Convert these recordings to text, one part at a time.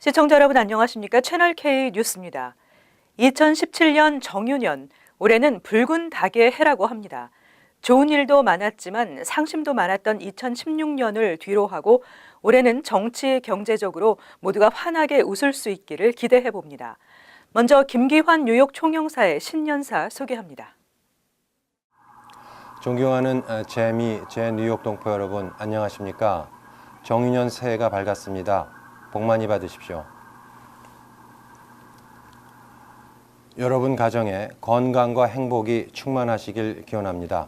시청자 여러분 안녕하십니까? 채널K 뉴스입니다. 2017년 정유년, 올해는 붉은 닭의 해라고 합니다. 좋은 일도 많았지만 상심도 많았던 2016년을 뒤로하고 올해는 정치, 경제적으로 모두가 환하게 웃을 수 있기를 기대해 봅니다. 먼저 김기환 뉴욕 총영사의 신년사 소개합니다. 존경하는 제 뉴욕 동포 여러분 안녕하십니까? 정유년 새해가 밝았습니다. 복 많이 받으십시오. 여러분 가정에 건강과 행복이 충만하시길 기원합니다.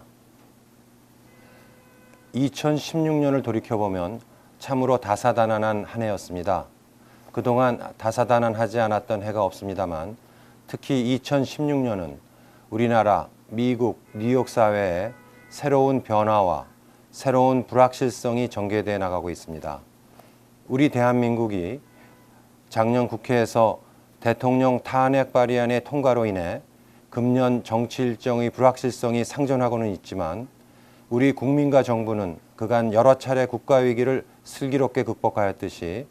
2016년을 돌이켜보면 참으로 다사다난한 한 해였습니다. 그동안 다사다난하지 않았던 해가 없습니다만 특히 2016년은 우리나라, 미국, 뉴욕 사회에 새로운 변화와 새로운 불확실성이 전개되어 나가고 있습니다. 우리 대한민국이 작년 국회에서 대통령 탄핵 발의안의 통과로 인해 금년 정치 일정의 불확실성이 상존하고는 있지만 우리 국민과 정부는 그간 여러 차례 국가위기를 슬기롭게 극복하였듯이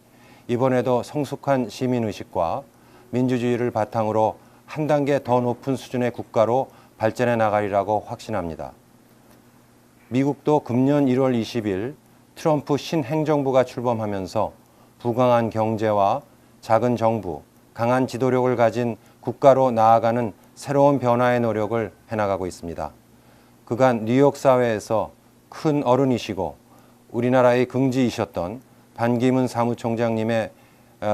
이번에도 성숙한 시민의식과 민주주의를 바탕으로 한 단계 더 높은 수준의 국가로 발전해 나가리라고 확신합니다. 미국도 금년 1월 20일 트럼프 신행정부가 출범하면서 부강한 경제와 작은 정부, 강한 지도력을 가진 국가로 나아가는 새로운 변화의 노력을 해나가고 있습니다. 그간 뉴욕 사회에서 큰 어른이시고 우리나라의 긍지이셨던 반기문 사무총장님의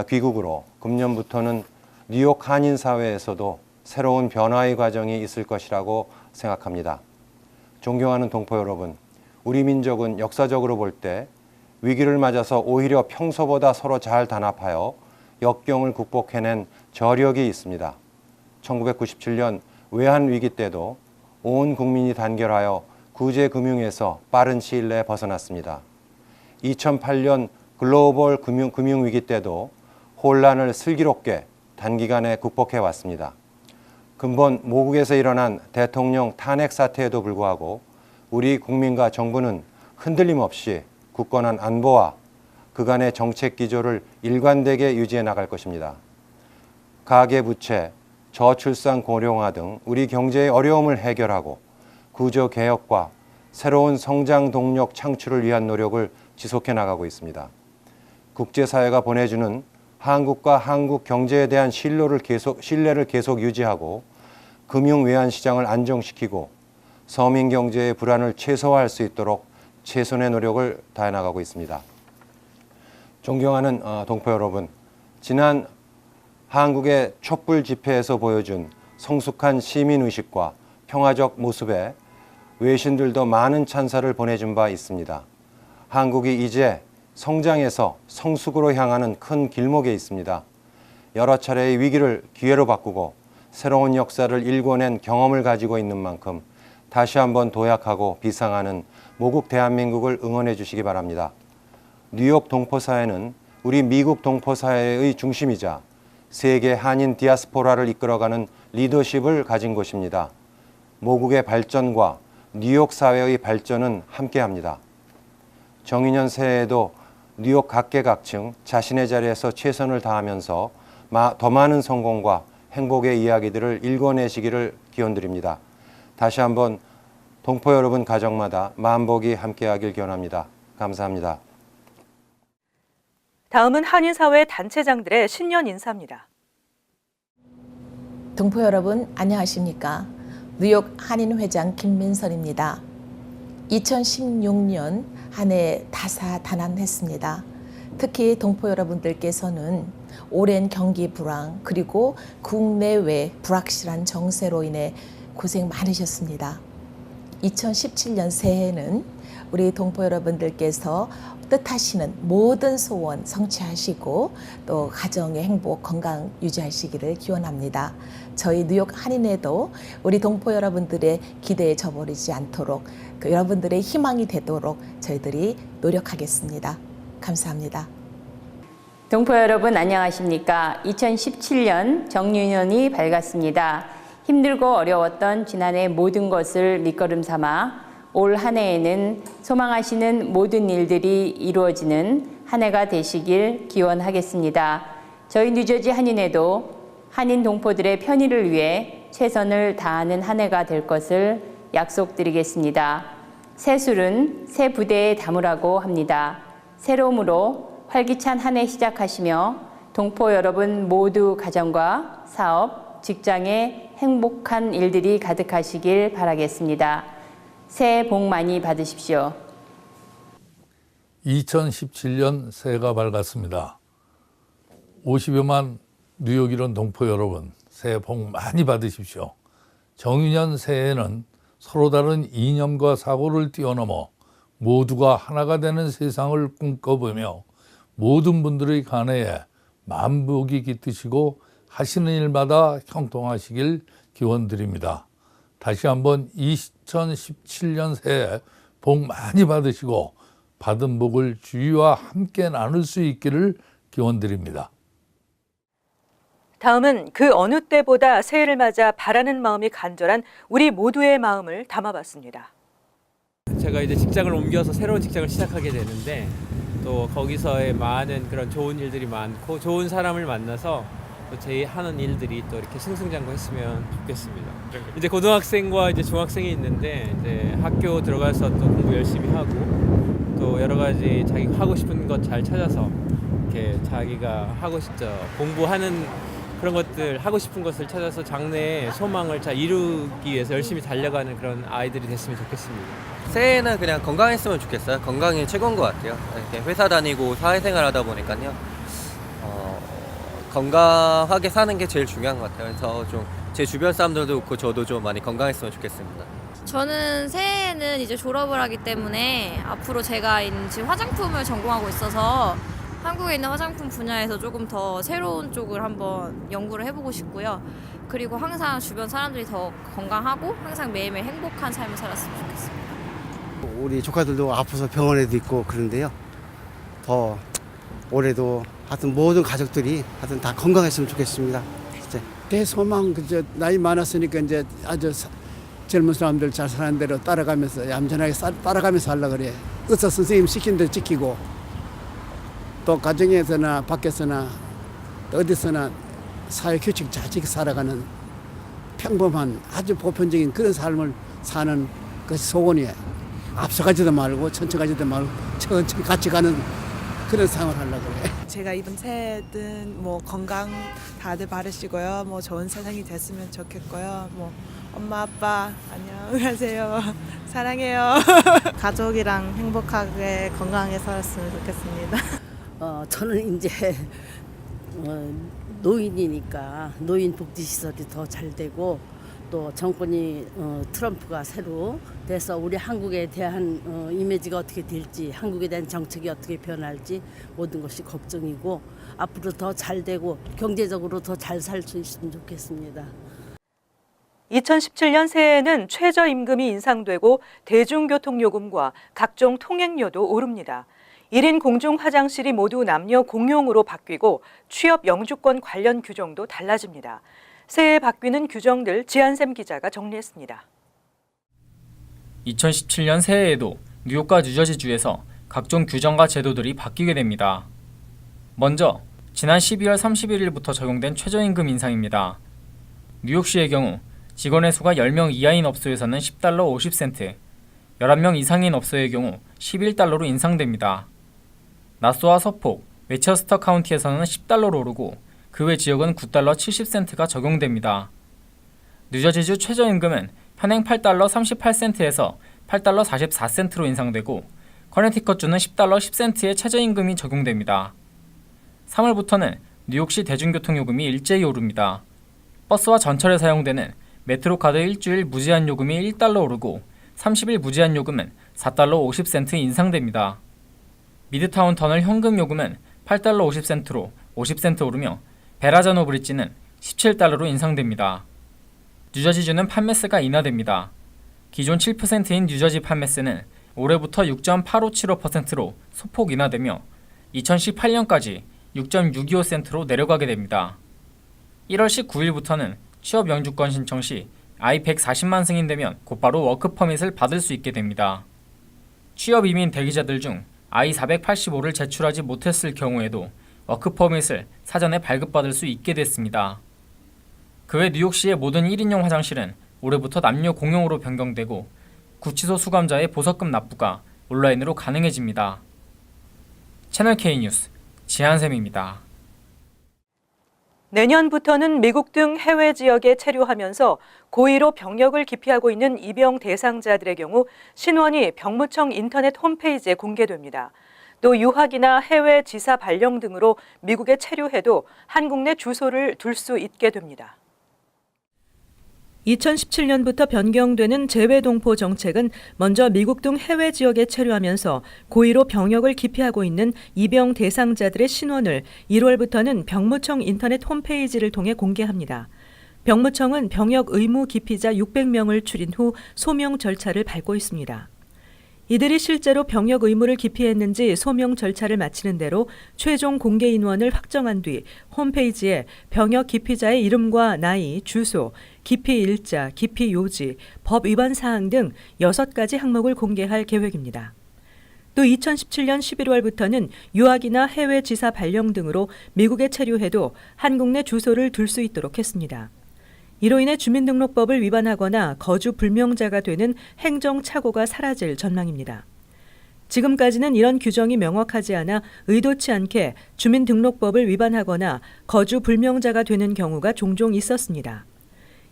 귀국으로 금년부터는 뉴욕 한인 사회에서도 새로운 변화의 과정이 있을 것이라고 생각합니다. 존경하는 동포 여러분, 우리 민족은 역사적으로 볼 때 위기를 맞아서 오히려 평소보다 서로 잘 단합하여 역경을 극복해낸 저력이 있습니다. 1997년 외환위기 때도 온 국민이 단결하여 구제금융에서 빠른 시일 내에 벗어났습니다. 2008년 글로벌 금융위기 때도 혼란을 슬기롭게 단기간에 극복해 왔습니다. 근본 모국에서 일어난 대통령 탄핵 사태에도 불구하고 우리 국민과 정부는 흔들림 없이 굳건한 안보와 그간의 정책 기조를 일관되게 유지해 나갈 것입니다. 가계부채, 저출산 고령화 등 우리 경제의 어려움을 해결하고 구조개혁과 새로운 성장 동력 창출을 위한 노력을 지속해 나가고 있습니다. 국제사회가 보내주는 한국과 한국 경제에 대한 신뢰를 계속 유지하고 금융 외환 시장을 안정시키고 서민 경제의 불안을 최소화할 수 있도록 최선의 노력을 다해 나가고 있습니다. 존경하는 동포 여러분, 지난 한국의 촛불 집회에서 보여준 성숙한 시민의식과 평화적 모습에 외신들도 많은 찬사를 보내준 바 있습니다. 한국이 이제 성장에서 성숙으로 향하는 큰 길목에 있습니다. 여러 차례의 위기를 기회로 바꾸고 새로운 역사를 일궈낸 경험을 가지고 있는 만큼 다시 한번 도약하고 비상하는 모국 대한민국을 응원해 주시기 바랍니다. 뉴욕 동포사회는 우리 미국 동포사회의 중심이자 세계 한인 디아스포라를 이끌어가는 리더십을 가진 곳입니다. 모국의 발전과 뉴욕 사회의 발전은 함께합니다. 정유년 새해에도 뉴욕 각계각층 자신의 자리에서 최선을 다하면서 더 많은 성공과 행복의 이야기들을 일궈내시기를 기원드립니다. 다시 한번 동포 여러분 가정마다 만복이 함께하길 기원합니다. 감사합니다. 다음은 한인사회 단체장들의 신년 인사입니다. 동포 여러분 안녕하십니까? 뉴욕 한인회장 김민선입니다. 2016년 한 해 다사다난했습니다. 특히 동포 여러분들께서는 오랜 경기 불황 그리고 국내외 불확실한 정세로 인해 고생 많으셨습니다. 2017년 새해에는 우리 동포 여러분들께서 뜻하시는 모든 소원 성취하시고 또 가정의 행복, 건강 유지하시기를 기원합니다. 저희 뉴욕 한인회도 우리 동포 여러분들의 기대에 저버리지 않도록 여러분들의 희망이 되도록 저희들이 노력하겠습니다. 감사합니다. 동포 여러분 안녕하십니까? 2017년 정유년이 밝았습니다. 힘들고 어려웠던 지난해 모든 것을 밑거름 삼아 올 한 해에는 소망하시는 모든 일들이 이루어지는 한 해가 되시길 기원하겠습니다. 저희 뉴저지 한인회도 한인 동포들의 편의를 위해 최선을 다하는 한 해가 될 것을 약속드리겠습니다. 새 술은 새 부대에 담으라고 합니다. 새로움으로 활기찬 한 해 시작하시며 동포 여러분 모두 가정과 사업, 직장에 행복한 일들이 가득하시길 바라겠습니다. 새해 복 많이 받으십시오. 2017년 새해가 밝았습니다. 50여만 뉴욕 이론 동포 여러분, 새해 복 많이 받으십시오. 정유년 새해에는 서로 다른 이념과 사고를 뛰어넘어 모두가 하나가 되는 세상을 꿈꿔보며 모든 분들의 간해에 만복이 깃드시고 하시는 일마다 형통하시길 기원드립니다. 다시 한번 2017년 새해 복 많이 받으시고 받은 복을 주위와 함께 나눌 수 있기를 기원드립니다. 다음은 그 어느 때보다 새해를 맞아 바라는 마음이 간절한 우리 모두의 마음을 담아봤습니다. 제가 이제 직장을 옮겨서 새로운 직장을 시작하게 되는데 또 거기서의 많은 그런 좋은 일들이 많고 좋은 사람을 만나서 또 제 하는 일들이 또 이렇게 승승장구했으면 좋겠습니다. 이제 고등학생과 이제 중학생이 있는데 이제 학교 들어가서 또 공부 열심히 하고 또 여러 가지 자기 하고 싶은 것 잘 찾아서 이렇게 자기가 하고 싶죠 공부하는 그런 것들 하고 싶은 것을 찾아서 장래의 소망을 잘 이루기 위해서 열심히 달려가는 그런 아이들이 됐으면 좋겠습니다. 새해에는 그냥 건강했으면 좋겠어요. 건강이 최고인 것 같아요. 이렇게 회사 다니고 사회생활 하다 보니까요. 건강하게 사는 게 제일 중요한 것 같아요. 그래서 좀 제 주변 사람들도 그렇고 저도 좀 많이 건강했으면 좋겠습니다. 저는 새해에는 이제 졸업을 하기 때문에 앞으로 제가 지금 화장품을 전공하고 있어서 한국에 있는 화장품 분야에서 조금 더 새로운 쪽을 한번 연구를 해보고 싶고요. 그리고 항상 주변 사람들이 더 건강하고 항상 매일매일 행복한 삶을 살았으면 좋겠습니다. 우리 조카들도 아파서 병원에도 있고 그런데요. 더 올해도 하여튼 모든 가족들이 하여튼 다 건강했으면 좋겠습니다. 진짜. 대소망 나이 많았으니까 이제 아주 젊은 사람들 잘 사는 대로 따라가면서 얌전하게 따라가면서 하려고 그래. 의사 선생님 시킨 대로 지키고 또 가정에서나 밖에서나 어디서나 사회 규칙 잘 지켜 살아가는 평범한 아주 보편적인 그런 삶을 사는 것이 소원이에요. 앞서가지도 말고 천천가지도 말고 천천히 같이 가는 그런 생활을 하려고 그래. 제가 이번 새해든 뭐 건강 다들 바르시고요. 뭐 좋은 세상이 됐으면 좋겠고요. 뭐 엄마 아빠 안녕하세요. 사랑해요. 가족이랑 행복하게 건강하게 살았으면 좋겠습니다. 저는 이제 노인이니까 노인 복지시설이 더 잘 되고 또 정권이 트럼프가 새로 돼서 우리 한국에 대한 이미지가 어떻게 될지 한국에 대한 정책이 어떻게 변할지 모든 것이 걱정이고 앞으로 더 잘 되고 경제적으로 더 잘 살 수 있으면 좋겠습니다. 2017년 새해에는 최저임금이 인상되고 대중교통요금과 각종 통행료도 오릅니다. 1인 공중 화장실이 모두 남녀 공용으로 바뀌고 취업 영주권 관련 규정도 달라집니다. 새해 바뀌는 규정들 지한샘 기자가 정리했습니다. 2017년 새해에도 뉴욕과 뉴저지주에서 각종 규정과 제도들이 바뀌게 됩니다. 먼저 지난 12월 31일부터 적용된 최저임금 인상입니다. 뉴욕시의 경우 직원의 수가 10명 이하인 업소에서는 $10 50센트, 11명 이상인 업소의 경우 $11로 인상됩니다. 나소와 서폭, 웨체스터 카운티에서는 $10로 오르고 그 외 지역은 $9 70센트가 적용됩니다. 뉴저지주 최저임금은 현행 $8 38센트에서 $8 44센트로 인상되고 커네티컷주는 $10 10센트의 최저임금이 적용됩니다. 3월부터는 뉴욕시 대중교통요금이 일제히 오릅니다. 버스와 전철에 사용되는 메트로카드 일주일 무제한 요금이 $1 오르고 30일 무제한 요금은 $4 50센트 인상됩니다. 미드타운 터널 현금 요금은 $8 50센트로 50센트 오르며 베라자노 브릿지는 $17로 인상됩니다. 뉴저지주는 판매세가 인하됩니다. 기존 7%인 뉴저지 판매세는 올해부터 6.8575%로 소폭 인하되며 2018년까지 6.625센트로 내려가게 됩니다. 1월 19일부터는 취업 영주권 신청 시 I-140만 승인되면 곧바로 워크퍼밋을 받을 수 있게 됩니다. 취업 이민 대기자들 중 I-485를 제출하지 못했을 경우에도 워크퍼밋을 사전에 발급받을 수 있게 됐습니다. 그 외 뉴욕시의 모든 1인용 화장실은 올해부터 남녀 공용으로 변경되고 구치소 수감자의 보석금 납부가 온라인으로 가능해집니다. 채널 K뉴스 지한샘입니다. 내년부터는 미국 등 해외 지역에 체류하면서 고의로 병역을 기피하고 있는 입영 대상자들의 경우 신원이 병무청 인터넷 홈페이지에 공개됩니다. 또 유학이나 해외 지사 발령 등으로 미국에 체류해도 한국 내 주소를 둘 수 있게 됩니다. 2017년부터 변경되는 재외동포 정책은 먼저 미국 등 해외 지역에 체류하면서 고의로 병역을 기피하고 있는 입영 대상자들의 신원을 1월부터는 병무청 인터넷 홈페이지를 통해 공개합니다. 병무청은 병역 의무 기피자 600명을 추린 후 소명 절차를 밟고 있습니다. 이들이 실제로 병역 의무를 기피했는지 소명 절차를 마치는 대로 최종 공개 인원을 확정한 뒤 홈페이지에 병역 기피자의 이름과 나이, 주소, 기피 일자, 기피 요지, 법 위반 사항 등 6가지 항목을 공개할 계획입니다. 또 2017년 11월부터는 유학이나 해외 지사 발령 등으로 미국에 체류해도 한국 내 주소를 둘 수 있도록 했습니다. 이로 인해 주민등록법을 위반하거나 거주 불명자가 되는 행정착오가 사라질 전망입니다. 지금까지는 이런 규정이 명확하지 않아 의도치 않게 주민등록법을 위반하거나 거주 불명자가 되는 경우가 종종 있었습니다.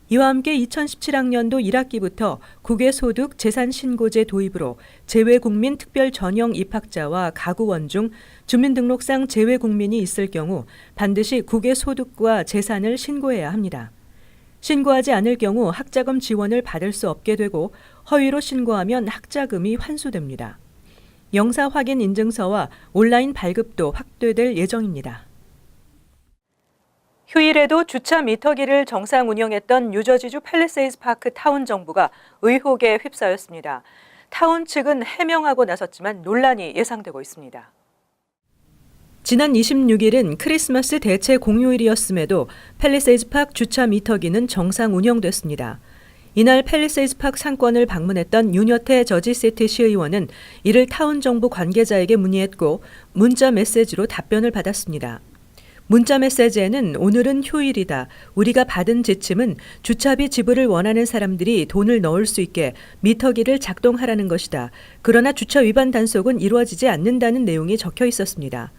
이와 함께 2017학년도 1학기부터 국외소득 재산신고제 도입으로 재외국민 특별 전형 입학자와 가구원 중 주민등록상 재외국민이 있을 경우 반드시 국외소득과 재산을 신고해야 합니다. 신고하지 않을 경우 학자금 지원을 받을 수 없게 되고 허위로 신고하면 학자금이 환수됩니다. 영사 확인 인증서와 온라인 발급도 확대될 예정입니다. 휴일에도 주차 미터기를 정상 운영했던 뉴저지주 팰리세이즈 파크 타운 정부가 의혹에 휩싸였습니다. 타운 측은 해명하고 나섰지만 논란이 예상되고 있습니다. 지난 26일은 크리스마스 대체 공휴일이었음에도 팰리세이즈 파크 주차 미터기는 정상 운영됐습니다. 이날 팰리세이즈 파크 상권을 방문했던 윤여태 저지시티 시의원은 이를 타운 정부 관계자에게 문의했고 문자 메시지로 답변을 받았습니다. 문자 메시지에는 오늘은 휴일이다. 우리가 받은 지침은 주차비 지불을 원하는 사람들이 돈을 넣을 수 있게 미터기를 작동하라는 것이다. 그러나 주차 위반 단속은 이루어지지 않는다는 내용이 적혀 있었습니다.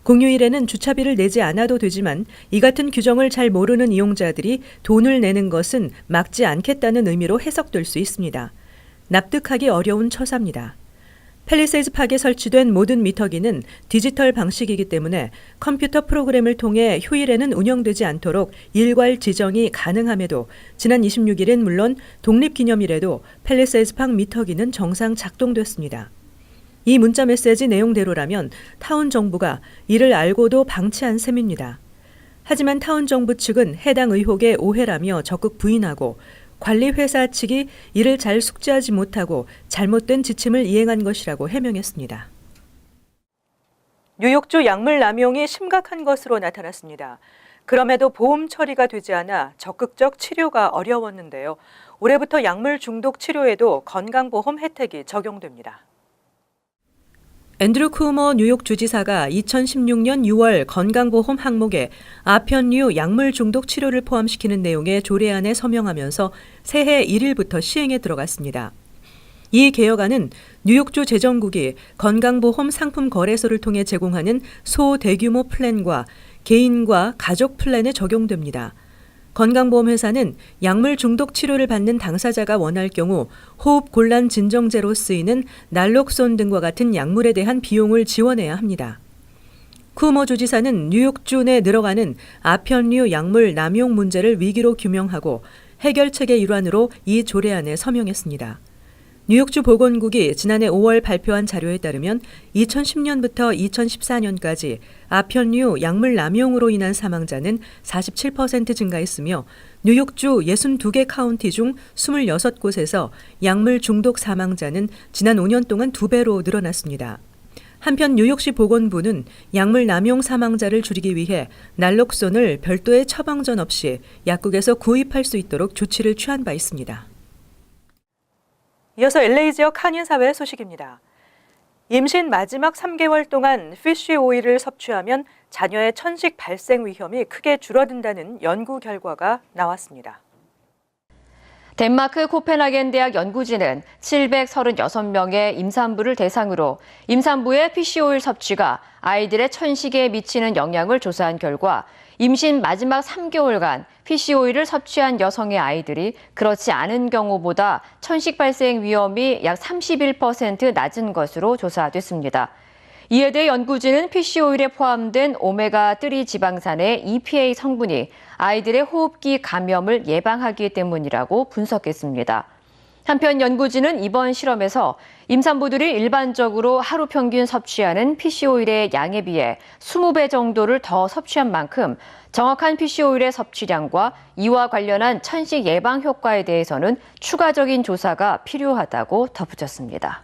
공휴일에는 주차비를 내지 않아도 되지만 이 같은 규정을 잘 모르는 이용자들이 돈을 내는 것은 막지 않겠다는 의미로 해석될 수 있습니다. 납득하기 어려운 처사입니다. 팰리세이즈 파크에 설치된 모든 미터기는 디지털 방식이기 때문에 컴퓨터 프로그램을 통해 휴일에는 운영되지 않도록 일괄 지정이 가능함에도 지난 26일엔 물론 독립기념일에도 팰리세이즈 파크 미터기는 정상 작동됐습니다. 이 문자 메시지 내용대로라면 타운 정부가 이를 알고도 방치한 셈입니다. 하지만 타운 정부 측은 해당 의혹의 오해라며 적극 부인하고 관리회사 측이 이를 잘 숙지하지 못하고 잘못된 지침을 이행한 것이라고 해명했습니다. 뉴욕주 약물 남용이 심각한 것으로 나타났습니다. 그럼에도 보험 처리가 되지 않아 적극적 치료가 어려웠는데요. 올해부터 약물 중독 치료에도 건강보험 혜택이 적용됩니다. 앤드류 쿠머 뉴욕 주지사가 2016년 6월 건강보험 항목에 아편류 약물 중독 치료를 포함시키는 내용의 조례안에 서명하면서 새해 1일부터 시행에 들어갔습니다. 이 개혁안은 뉴욕주 재정국이 건강보험 상품 거래소를 통해 제공하는 소대규모 플랜과 개인과 가족 플랜에 적용됩니다. 건강보험회사는 약물 중독 치료를 받는 당사자가 원할 경우 호흡곤란 진정제로 쓰이는 날록손 등과 같은 약물에 대한 비용을 지원해야 합니다. 쿠머 주지사는 뉴욕주 내 늘어가는 아편류 약물 남용 문제를 위기로 규명하고 해결책의 일환으로 이 조례안에 서명했습니다. 뉴욕주 보건국이 지난해 5월 발표한 자료에 따르면 2010년부터 2014년까지 아편류 약물 남용으로 인한 사망자는 47% 증가했으며 뉴욕주 62개 카운티 중 26곳에서 약물 중독 사망자는 지난 5년 동안 2배로 늘어났습니다. 한편 뉴욕시 보건부는 약물 남용 사망자를 줄이기 위해 날록손을 별도의 처방전 없이 약국에서 구입할 수 있도록 조치를 취한 바 있습니다. 이어서 LA 지역 한인사회 소식입니다. 임신 마지막 3개월 동안 피쉬 오일을 섭취하면 자녀의 천식 발생 위험이 크게 줄어든다는 연구 결과가 나왔습니다. 덴마크 코펜하겐 대학 연구진은 736명의 임산부를 대상으로 임산부의 피쉬오일 섭취가 아이들의 천식에 미치는 영향을 조사한 결과 임신 마지막 3개월간 피쉬오일을 섭취한 여성의 아이들이 그렇지 않은 경우보다 천식 발생 위험이 약 31% 낮은 것으로 조사됐습니다. 이에 대해 연구진은 피쉬오일에 포함된 오메가3 지방산의 EPA 성분이 아이들의 호흡기 감염을 예방하기 때문이라고 분석했습니다. 한편 연구진은 이번 실험에서 임산부들이 일반적으로 하루 평균 섭취하는 피쉬오일의 양에 비해 20배 정도를 더 섭취한 만큼 정확한 피쉬오일의 섭취량과 이와 관련한 천식 예방 효과에 대해서는 추가적인 조사가 필요하다고 덧붙였습니다.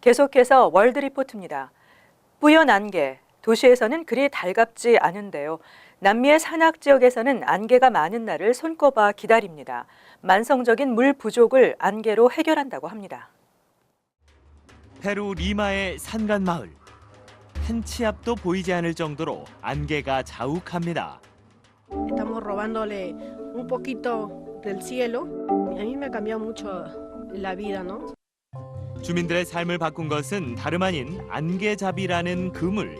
계속해서 월드리포트입니다. 뿌연 안개, 도시에서는 그리 달갑지 않은데요. 남미의 산악 지역에서는 안개가 많은 날을 손꼽아 기다립니다. 만성적인 물 부족을 안개로 해결한다고 합니다. 페루 리마의 산간 마을. 한 치 앞도 보이지 않을 정도로 안개가 자욱합니다. Estamos robándole un poquito del cielo. A mí me cambió mucho la vida, ¿no? 주민들의 삶을 바꾼 것은 다름 아닌 안개잡이라는 그물.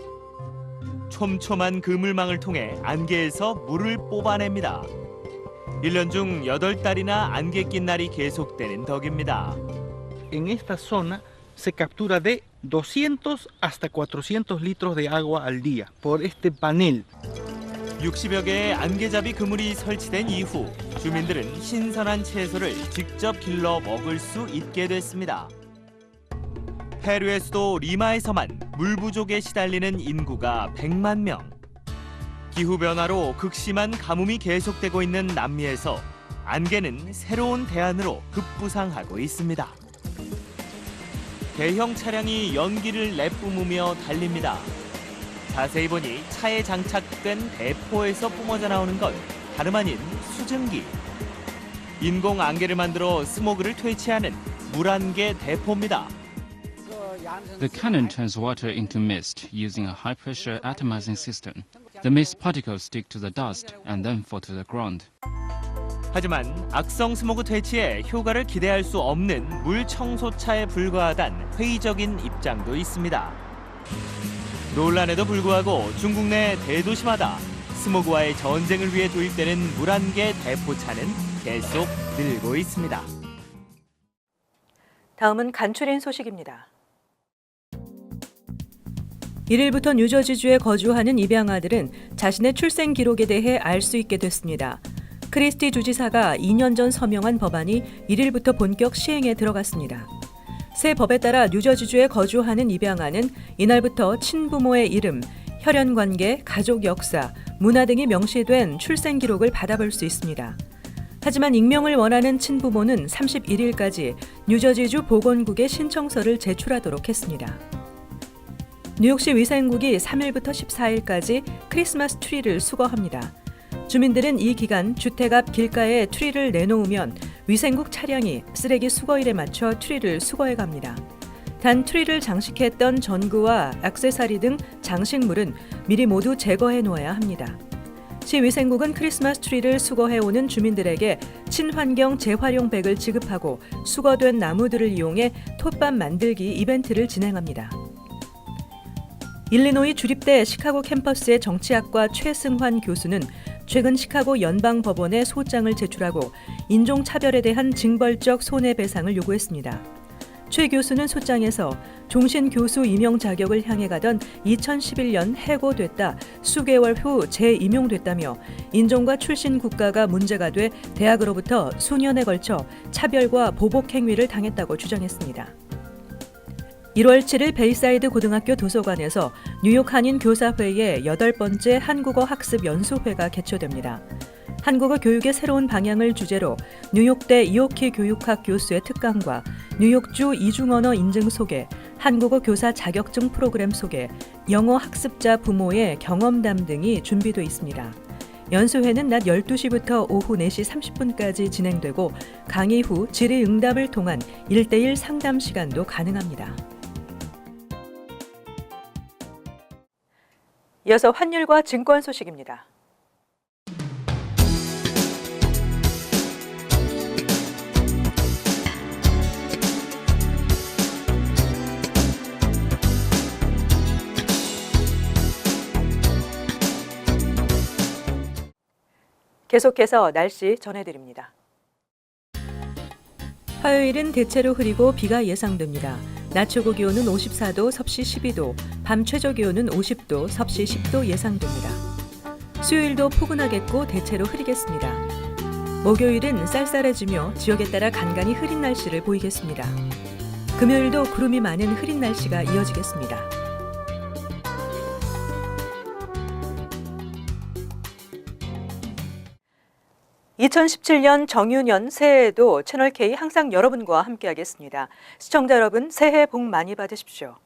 촘촘한 그물망을 통해 안개에서 물을 뽑아냅니다. 1년 중 8달이나 안개 낀 날이 계속되는 덕입니다. En esta zona se captura de 200 hasta 400 litros de agua al día por este panel. 60여 개의 안개잡이 그물이 설치된 이후 주민들은 신선한 채소를 직접 길러 먹을 수 있게 됐습니다. 페루의 수도 리마에서만 물 부족에 시달리는 인구가 100만 명. 기후변화로 극심한 가뭄이 계속되고 있는 남미에서 안개는 새로운 대안으로 급부상하고 있습니다. 대형 차량이 연기를 내뿜으며 달립니다. 자세히 보니 차에 장착된 대포에서 뿜어져 나오는 건 다름 아닌 수증기. 인공 안개를 만들어 스모그를 퇴치하는 물안개 대포입니다. The cannon turns water into mist using a high-pressure atomizing system. The mist particles stick to the dust and then fall to the ground. 하지만 악성 스모그 퇴치에 효과를 기대할 수 없는 물 청소차에 불과하단 회의적인 입장도 있습니다. 논란에도 불구하고 중국 내 대도시마다 스모그와의 전쟁을 위해 도입되는 물안개 대포차는 계속 늘고 있습니다. 다음은 간추린 소식입니다. 1일부터 뉴저지주에 거주하는 입양아들은 자신의 출생 기록에 대해 알 수 있게 됐습니다. 크리스티 주지사가 2년 전 서명한 법안이 1일부터 본격 시행에 들어갔습니다. 새 법에 따라 뉴저지주에 거주하는 입양아는 이날부터 친부모의 이름, 혈연관계, 가족 역사, 문화 등이 명시된 출생 기록을 받아볼 수 있습니다. 하지만 익명을 원하는 친부모는 31일까지 뉴저지주 보건국에 신청서를 제출하도록 했습니다. 뉴욕시 위생국이 3일부터 14일까지 크리스마스 트리를 수거합니다. 주민들은 이 기간 주택 앞 길가에 트리를 내놓으면 위생국 차량이 쓰레기 수거일에 맞춰 트리를 수거해 갑니다. 단 트리를 장식했던 전구와 액세서리 등 장식물은 미리 모두 제거해 놓아야 합니다. 시위생국은 크리스마스 트리를 수거해오는 주민들에게 친환경 재활용백을 지급하고 수거된 나무들을 이용해 톱밥 만들기 이벤트를 진행합니다. 일리노이 주립대 시카고 캠퍼스의 정치학과 최승환 교수는 최근 시카고 연방법원에 소장을 제출하고 인종차별에 대한 징벌적 손해배상을 요구했습니다. 최 교수는 소장에서 종신 교수 임용 자격을 향해 가던 2011년 해고됐다 수개월 후 재임용됐다며 인종과 출신 국가가 문제가 돼 대학으로부터 수년에 걸쳐 차별과 보복 행위를 당했다고 주장했습니다. 1월 7일 베이사이드 고등학교 도서관에서 뉴욕 한인 교사회의 8번째 한국어 학습 연수회가 개최됩니다. 한국어 교육의 새로운 방향을 주제로 뉴욕대 이오키 교육학 교수의 특강과 뉴욕주 이중언어 인증 소개, 한국어 교사 자격증 프로그램 소개, 영어 학습자 부모의 경험담 등이 준비돼 있습니다. 연수회는 낮 12시부터 오후 4시 30분까지 진행되고 강의 후 질의응답을 통한 1대1 상담 시간도 가능합니다. 이어서 환율과 증권 소식입니다. 계속해서 날씨 전해드립니다. 화요일은 대체로 흐리고 비가 예상됩니다. 낮 최고 기온은 54도, 섭씨 12도, 밤 최저 기온은 50도, 섭씨 10도 예상됩니다. 수요일도 포근하겠고 대체로 흐리겠습니다. 목요일은 쌀쌀해지며 지역에 따라 간간히 흐린 날씨를 보이겠습니다. 금요일도 구름이 많은 흐린 날씨가 이어지겠습니다. (2017년) 정유년 새해에도 채널K 항상 여러분과 함께하겠습니다. 시청자 여러분, 새해 복 많이 받으십시오.